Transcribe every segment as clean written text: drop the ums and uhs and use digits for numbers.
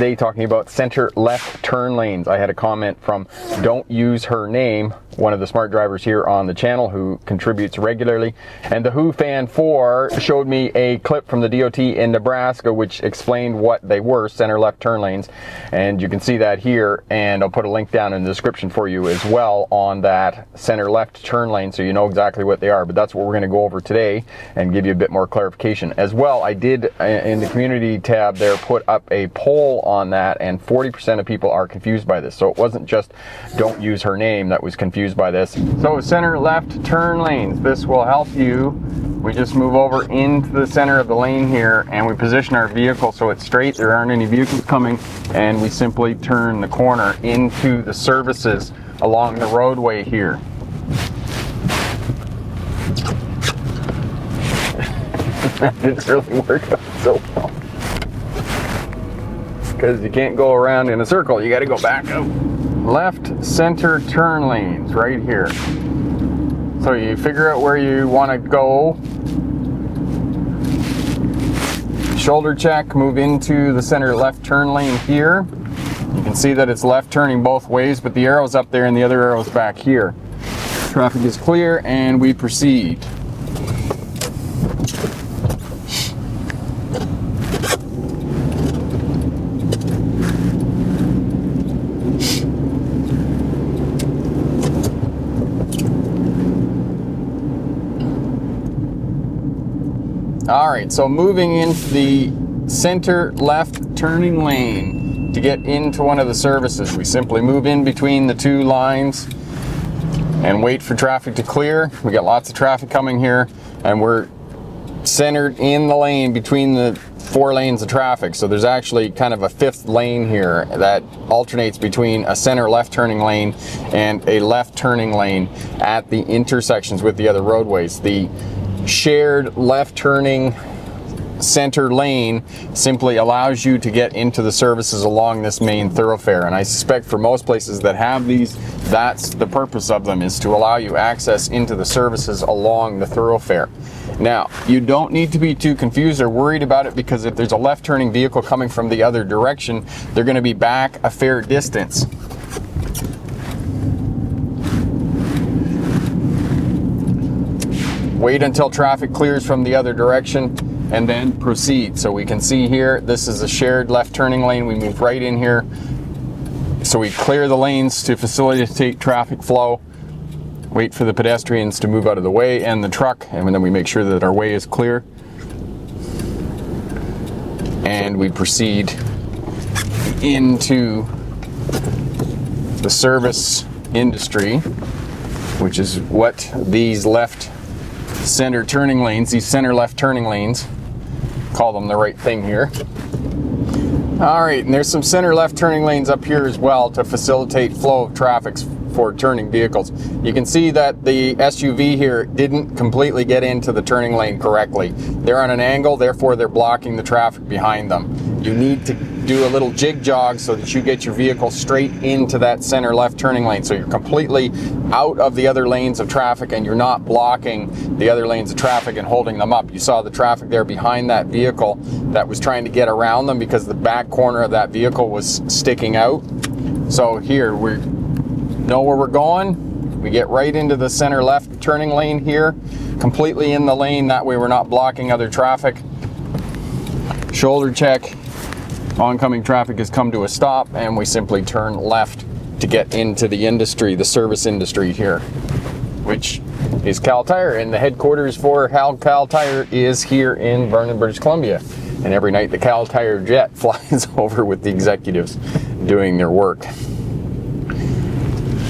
today talking about center left turn lanes. I had a comment from Don't Use Her Name, one of the smart drivers here on the channel who contributes regularly. And the Who Fan 4 showed me a clip from the DOT in Nebraska which explained what they were, center left turn lanes. And you can see that here, and I'll put a link down in the description for you as well on that center left turn lane so you know exactly what they are. But that's what we're going to go over today and give you a bit more clarification. As well, I did in the community tab there put up a poll on that, and 40% of people are confused by this. So it wasn't just Don't Use Her Name that was confused by this. So center left turn lanes, this will help you. We just move over into the center of the lane here and we position our vehicle so it's straight, there aren't any vehicles coming, and we simply turn the corner into the services along the roadway here. It's really worked out so well, because you can't go around in a circle, you got to go back up. Left center turn lanes right here. So you figure out where you want to go, shoulder check, move into the center left turn lane here. You can see that it's left turning both ways, but the arrow's up there and the other arrow's back here. Traffic is clear and we proceed. All right, so moving into the center left turning lane to get into one of the services, we simply move in between the two lines and wait for traffic to clear. We got lots of traffic coming here and we're centered in the lane between the 4 lanes of traffic. So there's actually kind of a 5th lane here that alternates between a center left turning lane and a left turning lane at the intersections with the other roadways. The shared left turning center lane simply allows you to get into the services along this main thoroughfare, and I suspect for most places that have these, that's the purpose of them, is to allow you access into the services along the thoroughfare. Now, you don't need to be too confused or worried about it, because if there's a left turning vehicle coming from the other direction, they're going to be back a fair distance. Wait until traffic clears from the other direction and then proceed. So we can see here, this is a shared left turning lane. We move right in here. So we clear the lanes to facilitate traffic flow. Wait for the pedestrians to move out of the way and the truck, and then we make sure that our way is clear. And we proceed into the service industry, which is what these left center turning lanes, these center left turning lanes, call them the right thing here. All right, and there's some center left turning lanes up here as well to facilitate flow of traffic for turning vehicles. You can see that the SUV here didn't completely get into the turning lane correctly. They're on an angle, therefore they're blocking the traffic behind them. You need to do a little jig jog so that you get your vehicle straight into that center left turning lane, so you're completely out of the other lanes of traffic and you're not blocking the other lanes of traffic and holding them up. You saw the traffic there behind that vehicle that was trying to get around them because the back corner of that vehicle was sticking out. So here we know where we're going. We get right into the center left turning lane here, completely in the lane, that way we're not blocking other traffic. Shoulder check, oncoming traffic has come to a stop, and we simply turn left to get into the industry, the service industry here, which is Cal Tire, and the headquarters for Cal Tire is here in Vernon, British Columbia. And every night the Cal Tire jet flies over with the executives doing their work.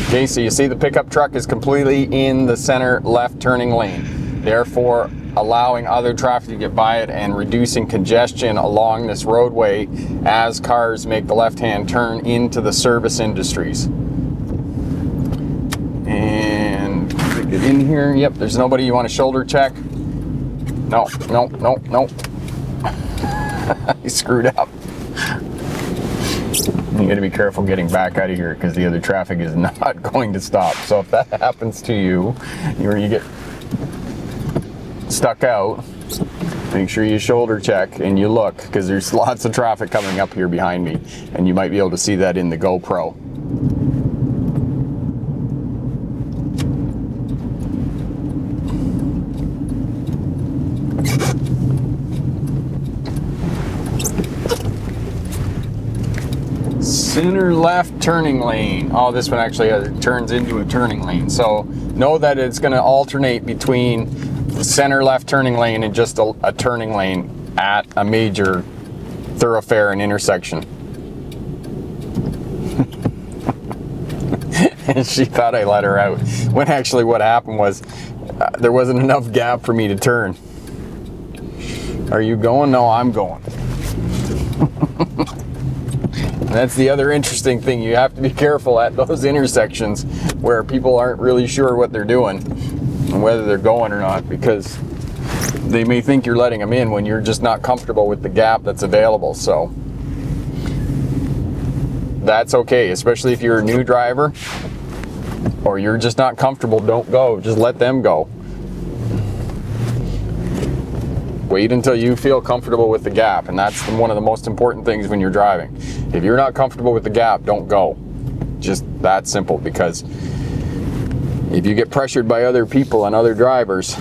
Okay, so you see the pickup truck is completely in the center left turning lane, therefore allowing other traffic to get by it and reducing congestion along this roadway as cars make the left-hand turn into the service industries. And get in here. Yep, there's nobody. You want to shoulder check? No. I screwed up. You got to be careful getting back out of here because the other traffic is not going to stop. So if that happens to you, or you get stuck out, make sure you shoulder check and you look, because there's lots of traffic coming up here behind me, and you might be able to see that in the GoPro. Center left turning lane. Oh, this one actually turns into a turning lane. So know that it's going to alternate between the center left turning lane and just a turning lane at a major thoroughfare and intersection. And she thought I let her out, when actually what happened was there wasn't enough gap for me to turn. Are you going? No, I'm going. That's the other interesting thing. You have to be careful at those intersections where people aren't really sure what they're doing and whether they're going or not, because they may think you're letting them in when you're just not comfortable with the gap that's available. So that's okay, especially if you're a new driver or you're just not comfortable. Don't go, just let them go. Wait until you feel comfortable with the gap, and that's one of the most important things when you're driving. If you're not comfortable with the gap, don't go. Just that simple, because if you get pressured by other people and other drivers,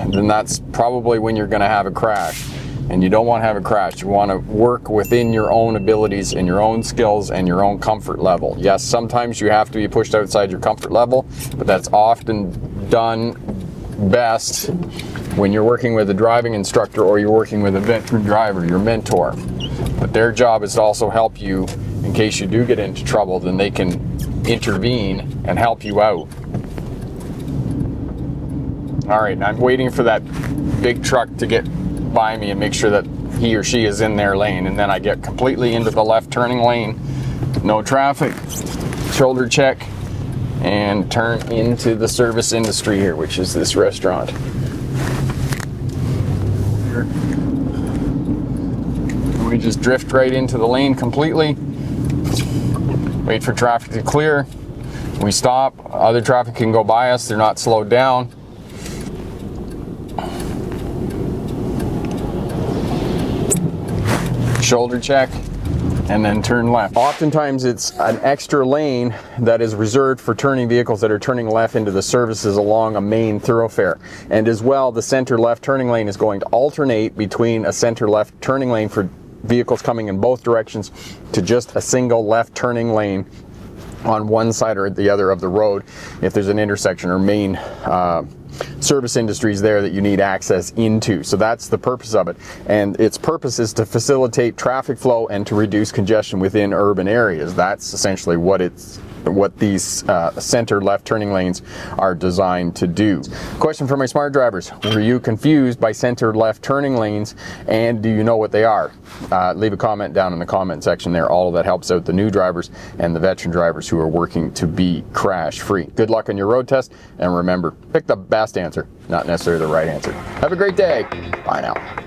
then that's probably when you're going to have a crash. And you don't want to have a crash. You want to work within your own abilities and your own skills and your own comfort level. Yes, sometimes you have to be pushed outside your comfort level, but that's often done best when you're working with a driving instructor or you're working with a veteran driver, your mentor. But their job is to also help you in case you do get into trouble, then they can intervene and help you out. All right, I'm waiting for that big truck to get by me and make sure that he or she is in their lane, and then I get completely into the left turning lane, no traffic, shoulder check, and turn into the service industry here, which is this restaurant. We just drift right into the lane completely, wait for traffic to clear, we stop, other traffic can go by us, they're not slowed down. Shoulder check, and then turn left. Oftentimes it's an extra lane that is reserved for turning vehicles that are turning left into the services along a main thoroughfare. And as well, the center left turning lane is going to alternate between a center left turning lane for vehicles coming in both directions to just a single left turning lane on one side or the other of the road if there's an intersection or main service industries there that you need access into. So that's the purpose of it, and its purpose is to facilitate traffic flow and to reduce congestion within urban areas. That's essentially what these center left turning lanes are designed to do. Question for my smart drivers: were you confused by center left turning lanes, and do you know what they are? Leave a comment down in the comment section there. All of that helps out the new drivers and the veteran drivers who are working to be crash free. Good luck on your road test, and remember, pick the best answer, not necessarily the right answer. Have a great day. Bye now.